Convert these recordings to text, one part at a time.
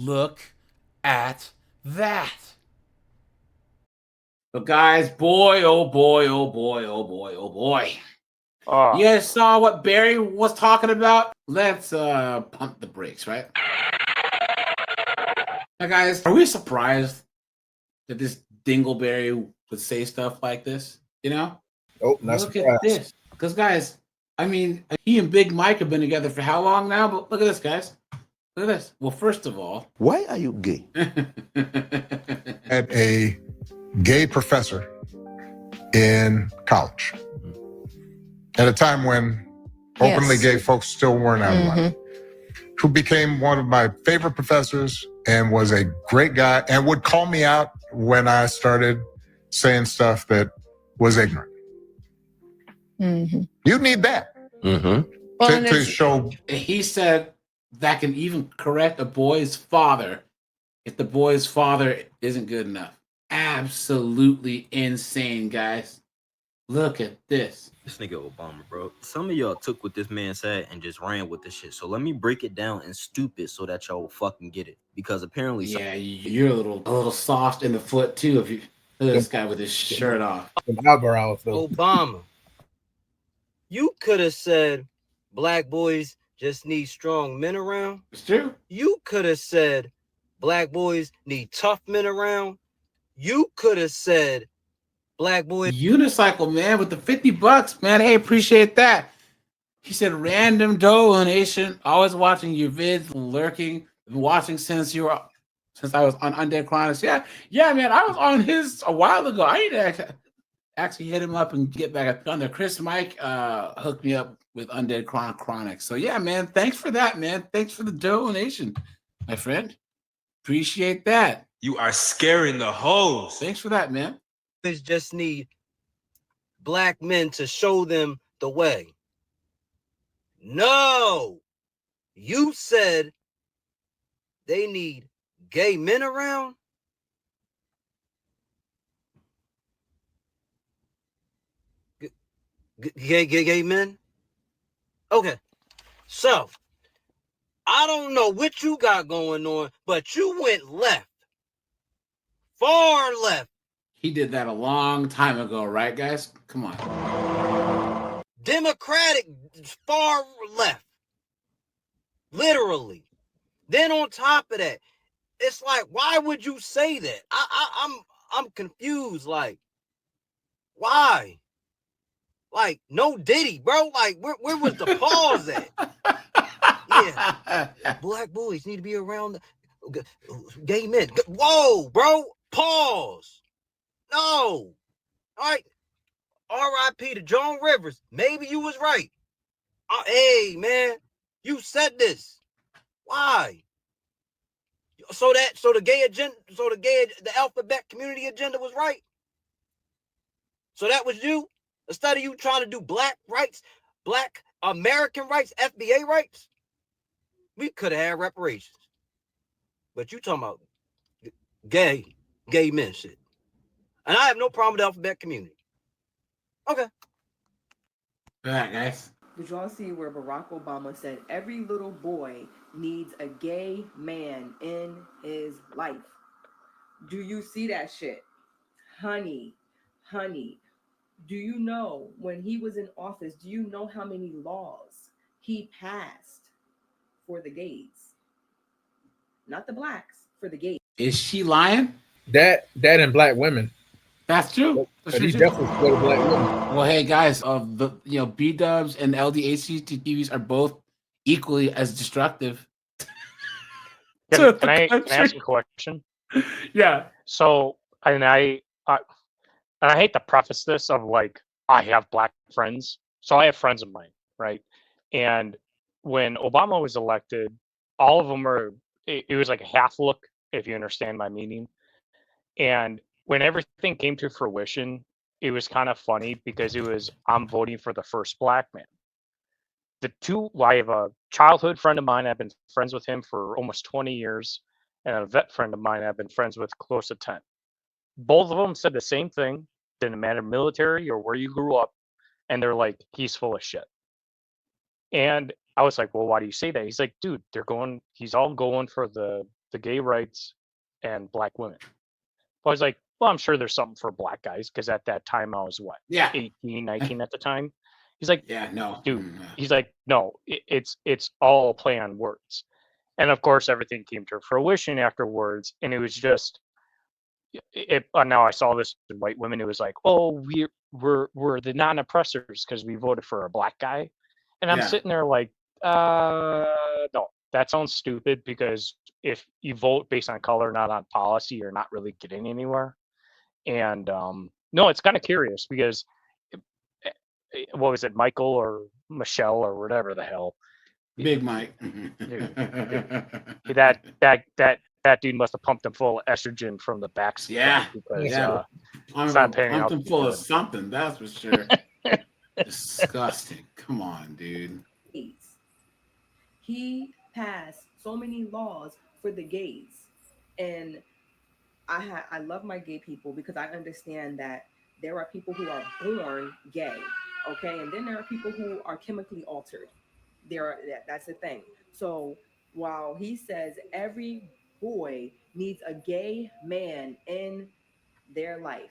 Look at that. But guys, boy, oh boy, oh boy, oh boy, oh boy. You guys saw what Barry was talking about? Let's pump the brakes, right? Now, guys, are we surprised that this Dingleberry would say stuff like this? You know? Oh, not Look at surprised. this. Because, guys, I mean, he and Big Mike have been together for how long now? But look at this, guys. Look at this. Well, first of all, why are you gay? Had a gay professor in college at a time when openly gay folks still weren't out of line, who became one of my favorite professors and was a great guy and would call me out when I started saying stuff that was ignorant. You need that to show. He said that can even correct a boy's father if the boy's father isn't good enough. Absolutely insane, guys. Look at this. This nigga Obama, bro. Some of y'all took what this man said and just ran with the shit. So let me break it down in stupid so that y'all will fucking get it. Because apparently, yeah, you're a little soft in the foot too. If you look at this guy with his shirt off. Obama, you could have said black boys just need strong men around. It's true. You could have said black boys need tough men around. You could have said black boys. Unicycle, man, with the $50, man. Hey, appreciate that. He said random donation. Always watching your vids, lurking, watching since I was on Undead Chronics. Yeah, man. I was on his a while ago. I need to actually hit him up and get back on there. Chris Mike hooked me up with Undead Chronics. So yeah, man. Thanks for that, man. Thanks for the donation, my friend. Appreciate that. You are scaring the hoes. Thanks for that, man. Just need black men to show them the way. No, you said they need gay men around. Gay men. Okay, so I don't know what you got going on, but you went left, far left. He did that a long time ago, right, guys? Come on. Democratic, far left. Literally. Then on top of that, it's like, why would you say that? I'm confused. Like, why? Like, no Diddy, bro. Like, where was the pause at? Yeah. Black boys need to be around gay men. Whoa, bro. Pause. No. All right. R.I.P. to Joan Rivers. Maybe you was right. Hey, man, you said this. Why? So the gay agenda, the alphabet community agenda was right. So that was you. Instead of you trying to do black rights, black American rights, FBA rights, we could have had reparations. But you talking about gay men shit. And I have no problem with the alphabet community. Okay. All right, guys. Did y'all see where Barack Obama said every little boy needs a gay man in his life? Do you see that shit? Honey, do you know when he was in office, do you know how many laws he passed for the gays? Not the blacks, for the gays. Is she lying? That and black women. That's true. But he definitely supported black women. Well, hey guys, B Dubs and LDHCTVs are both equally as destructive. Can I ask a question? Yeah. So, and I hate to preface this of like I have black friends, so I have friends of mine, right? And when Obama was elected, all of them were. It was like a half look, if you understand my meaning. And when everything came to fruition, it was kind of funny because it was I'm voting for the first black man. I have a childhood friend of mine. I've been friends with him for almost 20 years, and a vet friend of mine I've been friends with close to 10. Both of them said the same thing. Didn't matter military or where you grew up, and they're like, he's full of shit. And I was like, well, why do you say that? He's like, dude, he's all going for the the gay rights and black women. I was like, well, I'm sure there's something for black guys because at that time I was what, Yeah. 18, 19 at the time. He's like, Yeah, no. dude, he's like, no, it's all a play on words. And of course, everything came to fruition afterwards. And it was just, now I saw this in white women. It was like, oh, we're the non-oppressors because we voted for a black guy. And I'm Yeah. sitting there like, no, that sounds stupid because if you vote based on color, not on policy, you're not really getting anywhere. And no, it's kind of curious because what was it, Michael or Michelle or whatever the hell? Big Mike. That dude must have pumped him full of estrogen from the back. Yeah. Because Yeah. it's not paying out. Pumped him full of something, that's for sure. Disgusting. Come on, dude. He passed so many laws for the gays, and I love my gay people because I understand that there are people who are born gay, okay, and then there are people who are chemically altered. That's the thing. So while he says every boy needs a gay man in their life,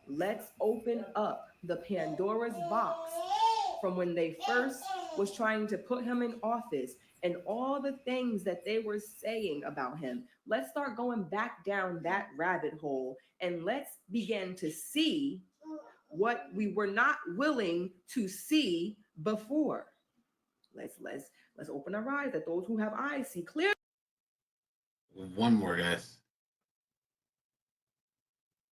let's open up the Pandora's box from when they first was trying to put him in office and all the things that they were saying about him. Let's start going back down that rabbit hole and let's begin to see what we were not willing to see before. Let's open our eyes, that those who have eyes see clear. One more, guys.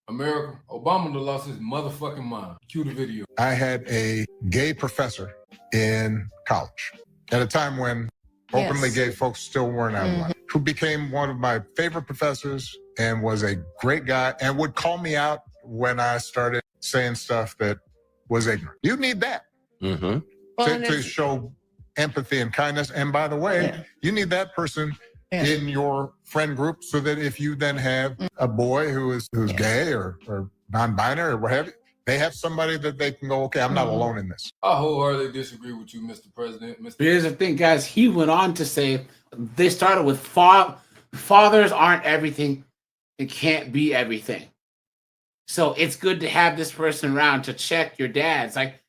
America, Obama done lost his motherfucking mind. Cue the video. I had a gay professor in college at a time when openly gay folks still weren't out of line, who became one of my favorite professors and was a great guy and would call me out when I started saying stuff that was ignorant. You need that to show empathy and kindness. And by the way, you need that person in your friend group so that if you then have a boy who's gay or non-binary or what have you, they have somebody that they can go, okay, I'm not alone in this. I wholeheartedly disagree with you, Mr. President. But here's the thing, guys. He went on to say they started with fathers aren't everything. It can't be everything. So it's good to have this person around to check your dads. Like,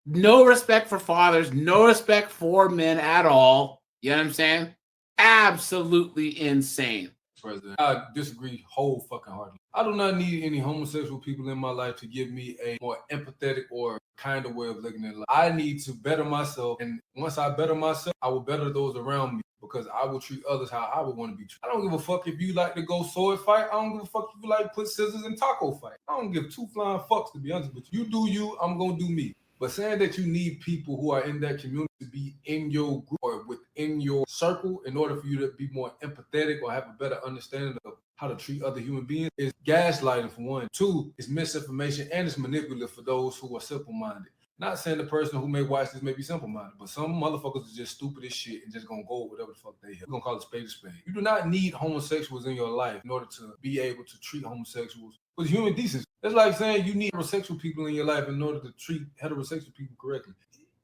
no respect for fathers, no respect for men at all. You know what I'm saying? Absolutely insane. President, I disagree whole fucking heartedly. I do not need any homosexual people in my life to give me a more empathetic or kinder way of looking at life. I need to better myself, and once I better myself, I will better those around me because I will treat others how I would want to be treated. I don't give a fuck if you like to go sword fight. I don't give a fuck if you like to put scissors in taco fight. I don't give two flying fucks, to be honest with you. You do you, I'm gonna do me. But saying that you need people who are in that community to be in your group or within your circle in order for you to be more empathetic or have a better understanding of how to treat other human beings is gaslighting for one. Two, it's misinformation and it's manipulative for those who are simple-minded. Not saying the person who may watch this may be simple-minded, but some motherfuckers are just stupid as shit and just gonna go with whatever the fuck they have. We're gonna call it spade a spade. You do not need homosexuals in your life in order to be able to treat homosexuals with human decency. That's like saying you need heterosexual people in your life in order to treat heterosexual people correctly.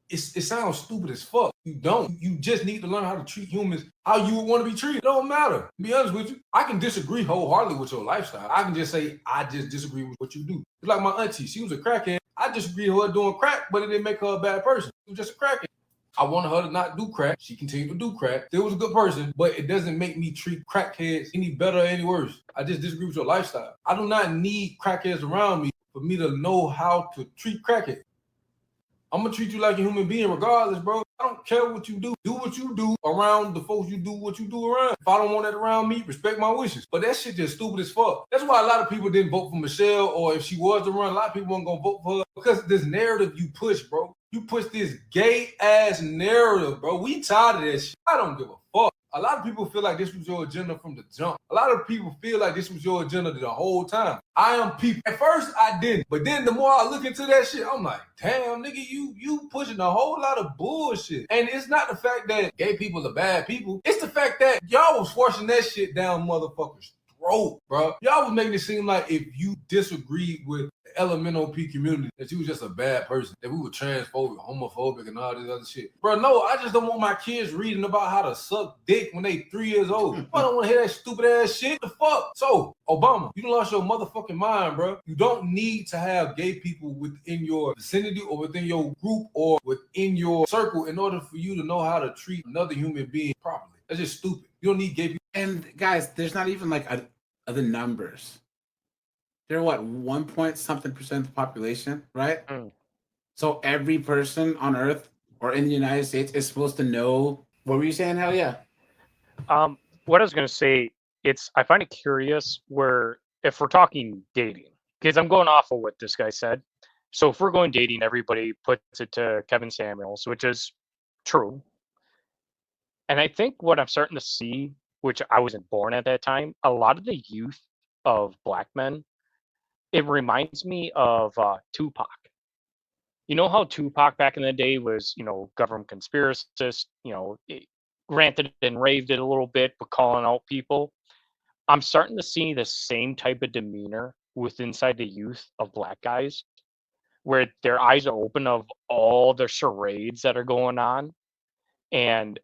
It sounds stupid as fuck. You don't. You just need to learn how to treat humans how you would want to be treated. It don't matter. To be honest with you, I can disagree wholeheartedly with your lifestyle. I can just say, I just disagree with what you do. It's like my auntie. She was a crackhead. I disagree with her doing crack, but it didn't make her a bad person. She was just a crackhead. I wanted her to not do crack. She continued to do crack. Still was a good person, but it doesn't make me treat crackheads any better or any worse. I just disagree with your lifestyle. I do not need crackheads around me for me to know how to treat crackheads. I'm gonna treat you like a human being regardless, bro. I don't care what you do. Do what you do around the folks you do what you do around. If I don't want that around me, respect my wishes. But that shit just stupid as fuck. That's why a lot of people didn't vote for Michelle, or if she was to run, a lot of people weren't gonna vote for her because this narrative you push, bro. You push this gay ass narrative, bro. We tired of this shit. I don't give a fuck. A lot of people feel like this was your agenda from the jump. A lot of people feel like this was your agenda the whole time. I am people. At first, I didn't. But then the more I look into that shit, I'm like, damn, nigga, you pushing a whole lot of bullshit. And it's not the fact that gay people are bad people. It's the fact that y'all was forcing that shit down motherfuckers' throat, bro. Y'all was making it seem like if you disagreed with LMNOP community that you was just a bad person, that we were transphobic, homophobic, and all this other shit. Bro, no, I just don't want my kids reading about how to suck dick when they 3 years old. I don't want to hear that stupid ass shit. The fuck? So, Obama, you done lost your motherfucking mind, bro. You don't need to have gay people within your vicinity or within your group or within your circle in order for you to know how to treat another human being properly. That's just stupid. You don't need gay people. And guys, there's not even like other numbers. They're what, 1 point something percent of the population, right? Mm. So every person on Earth or in the United States is supposed to know. What were you saying? Hell yeah. What I was gonna say, I find it curious where if we're talking dating, because I'm going off of what this guy said. So if we're going dating, everybody puts it to Kevin Samuels, which is true. And I think what I'm starting to see, which I wasn't born at that time, a lot of the youth of black men, it reminds me of Tupac. You know how Tupac back in the day was, government conspiracist, ranted and raved it a little bit, but calling out people. I'm starting to see the same type of demeanor with inside the youth of black guys, where their eyes are open of all the charades that are going on. And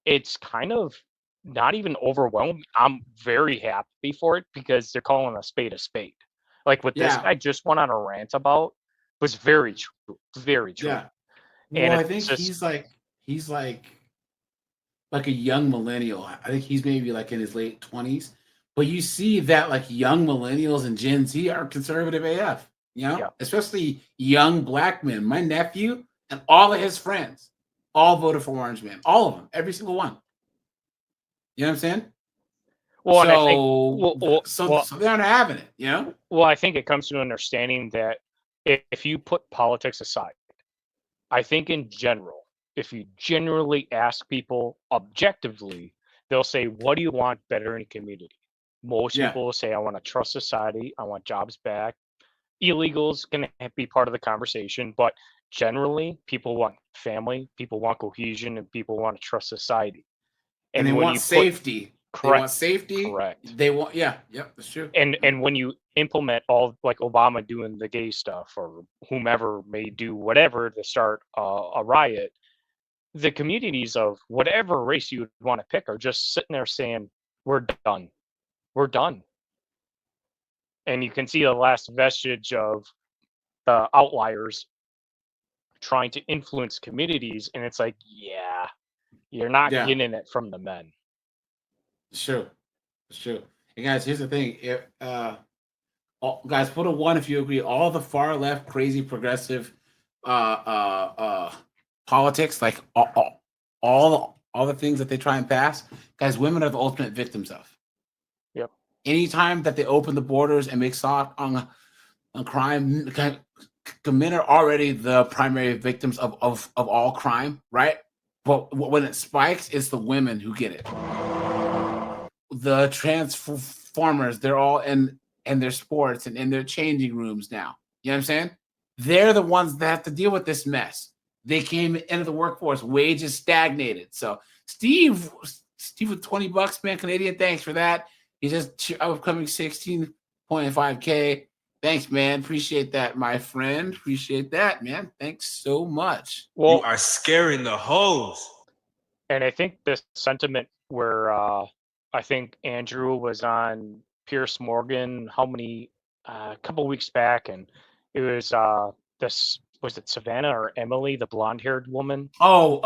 it's kind of not even overwhelming. I'm very happy for it because they're calling a spade a spade. Like what this Yeah. guy just went on a rant about was very true. Very true. Yeah. And Well, I it's think just- he's like a young millennial. I think he's maybe like in his late 20s. But you see that like young millennials and Gen Z are conservative AF, Yeah. especially young black men. My nephew and all of his friends all voted for Orange Man. All of them, every single one. You know what I'm saying? Well, and I think So they aren't having it, Well, I think it comes to an understanding that if you put politics aside, I think in general, if you generally ask people objectively, they'll say, "What do you want better in a community?" Most Yeah. people will say, "I want a trust society. I want jobs back." Illegals can be part of the conversation, but generally, people want family, people want cohesion, and people want a trust society. And they when want you put- safety. They want Correct. safety. Correct. They want, that's true. And when you implement all like Obama doing the gay stuff or whomever may do whatever to start a riot, the communities of whatever race you would want to pick are just sitting there saying, "We're done. We're done." And you can see the last vestige of the outliers trying to influence communities, and it's like, yeah, you're not Yeah. getting it from the men. It's true. It's true. And guys, here's the thing. Guys, put a 1 if you agree. All the far left, crazy progressive politics, like all the things that they try and pass, guys, women are the ultimate victims of. Yep. Anytime that they open the borders and make soft on crime, men are already the primary victims of all crime, right? But when it spikes, it's the women who get it. The transformers, they're all in their sports and in their changing rooms now. You know what I'm saying? They're the ones that have to deal with this mess. They came into the workforce, wages stagnated. So Steve with $20, man, Canadian, thanks for that. He just upcoming 16.5K. Thanks, man. Appreciate that, my friend. Appreciate that, man. Thanks so much. You are scaring the hoes. And I think this sentiment where I think Andrew was on Pierce Morgan, a couple weeks back, and it was was it Savannah or Emily, the blonde-haired woman? Oh,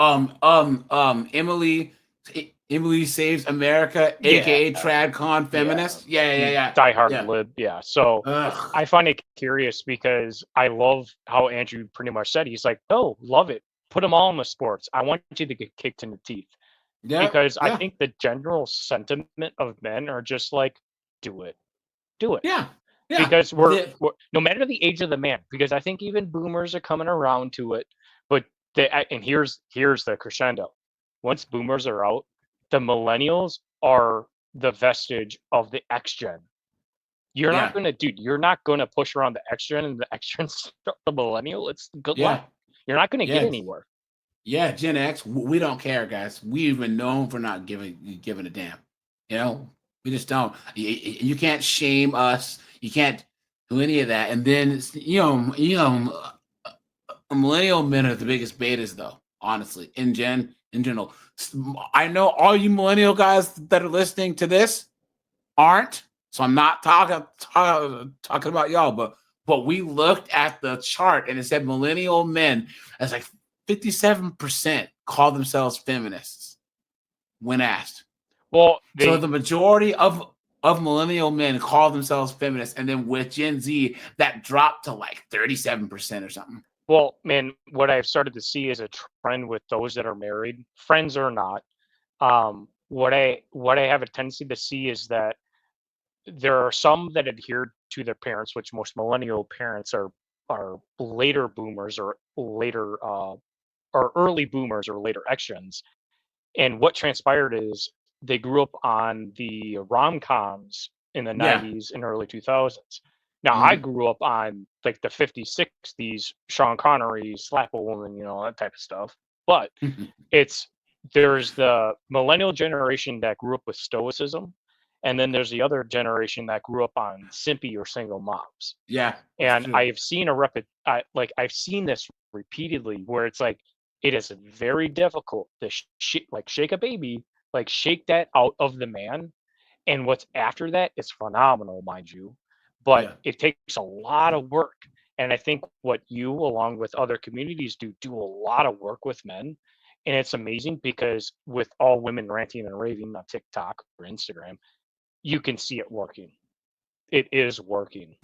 Emily Saves America, aka TradCon feminist. Yeah. Diehard lib. Yeah. So Ugh. I find it curious because I love how Andrew pretty much said, he's like, "Oh, love it. Put them all in the sports. I want you to get kicked in the teeth." Yeah, Because I yeah. think the general sentiment of men are just like, do it. Yeah. Because we're no matter the age of the man, because I think even boomers are coming around to it. But and here's the crescendo. Once boomers are out, the millennials are the vestige of the X gen. You're not gonna push around the X gen and the X gen the millennial. It's good luck. You're not gonna get anywhere. Yeah, Gen X, we don't care, guys. We've been known for not giving a damn. We just don't. You can't shame us. You can't do any of that. And then millennial men are the biggest betas, though. Honestly, in general, I know all you millennial guys that are listening to this aren't. So I'm not talking about y'all, but we looked at the chart and it said millennial men as like 57% call themselves feminists when asked. Well, So the majority of millennial men call themselves feminists, and then with Gen Z, that dropped to like 37% or something. Well, man, what I've started to see is a trend with those that are married, friends or not. What I have a tendency to see is that there are some that adhere to their parents, which most millennial parents are later boomers or later or early boomers or later X gens. And what transpired is they grew up on the rom-coms in the Yeah. 90s and early 2000s. Now I grew up on like the 50s, 60s, Sean Connery, slap a woman, that type of stuff. But there's the millennial generation that grew up with stoicism, and then there's the other generation that grew up on simpy or single moms. Yeah. And I have seen I've seen this repeatedly where it's like it is very difficult to shake a baby, like shake that out of the man, and what's after that is phenomenal, mind you, but it takes a lot of work. And I think what you, along with other communities, do a lot of work with men, and it's amazing because with all women ranting and raving on TikTok or Instagram, you can see it working. It is working.